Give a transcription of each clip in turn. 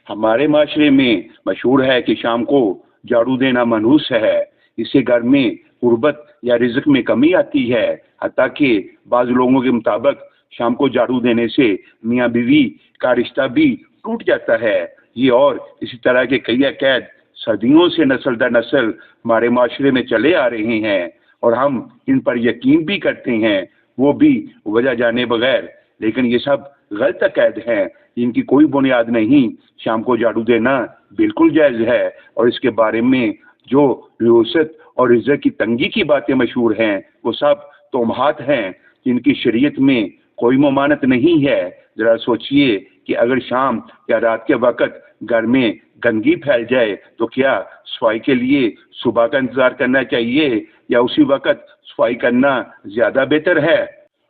ہمارے معاشرے میں مشہور ہے کہ شام کو جھاڑو دینا منحوس ہے، اس سے گھر میں غربت یا رزق میں کمی آتی ہے، حتیٰ کہ بعض لوگوں کے مطابق شام کو جھاڑو دینے سے میاں بیوی کا رشتہ بھی ٹوٹ جاتا ہے۔ یہ اور اسی طرح کے کئی عقائد صدیوں سے نسل در نسل ہمارے معاشرے میں چلے آ رہے ہیں اور ہم ان پر یقین بھی کرتے ہیں، وہ بھی وجہ جانے بغیر، لیکن یہ سب غلط عقائد ہیں، ان کی کوئی بنیاد نہیں۔ شام کو جھاڑو دینا بالکل جائز ہے، اور اس کے بارے میں جو ریاست اور عزت کی تنگی کی باتیں مشہور ہیں وہ سب توہمات ہیں جن کی شریعت میں کوئی ممانعت نہیں ہے۔ ذرا سوچئے کہ اگر شام یا رات کے وقت گھر میں گندگی پھیل جائے تو کیا صفائی کے لیے صبح کا انتظار کرنا چاہیے یا اسی وقت صفائی کرنا زیادہ بہتر ہے؟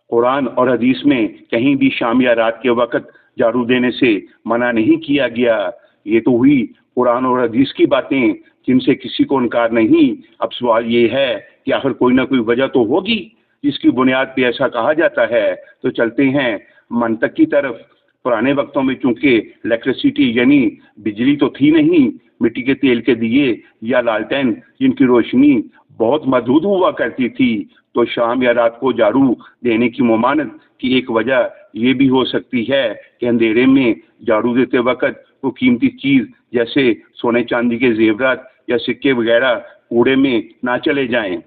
قرآن اور حدیث میں کہیں بھی شام یا رات کے وقت جھاڑو دینے سے منع نہیں کیا گیا۔ یہ تو ہوئی قرآن اور حدیث کی باتیں جن سے کسی کو انکار نہیں۔ اب سوال یہ ہے کہ آخر کوئی نہ کوئی وجہ تو ہوگی جس کی بنیاد پہ ایسا کہا جاتا ہے۔ تو چلتے ہیں منطق کی طرف۔ پرانے وقتوں میں چونکہ الیکٹریسٹی یعنی بجلی تو تھی نہیں، مٹی کے تیل کے دیے یا لالٹین جن کی روشنی بہت محدود ہوا کرتی تھی، تو شام یا رات کو جھاڑو دینے کی ممانعت کی ایک وجہ یہ بھی ہو سکتی ہے کہ اندھیرے میں جھاڑو دیتے وقت وہ قیمتی چیز جیسے سونے چاندی کے زیورات یا سکے وغیرہ کوڑے میں نہ چلے جائیں۔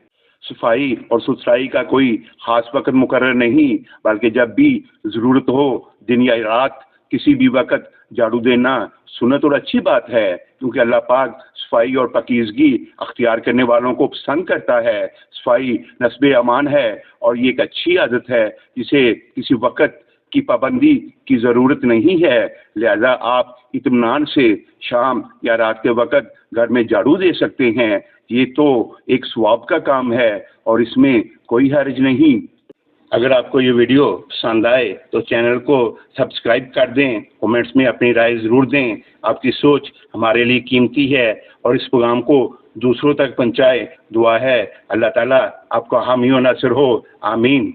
صفائی اور ستھرائی کا کوئی خاص وقت مقرر نہیں، بلکہ جب بھی ضرورت ہو دن یا رات کسی بھی وقت جھاڑو دینا سنت اور اچھی بات ہے، کیونکہ اللہ پاک صفائی اور پاکیزگی اختیار کرنے والوں کو پسند کرتا ہے۔ صفائی نصب امان ہے اور یہ ایک اچھی عادت ہے جسے کسی وقت کی پابندی کی ضرورت نہیں ہے، لہذا آپ اطمینان سے شام یا رات کے وقت گھر میں جھاڑو دے سکتے ہیں۔ یہ تو ایک ثواب کا کام ہے اور اس میں کوئی حرج نہیں۔ اگر آپ کو یہ ویڈیو پسند آئے تو چینل کو سبسکرائب کر دیں، کومنٹس میں اپنی رائے ضرور دیں۔ آپ کی سوچ ہمارے لیے قیمتی ہے اور اس پیغام کو دوسروں تک پہنچائے۔ دعا ہے اللہ تعالیٰ آپ کا حامی و ناصر ہو، آمین۔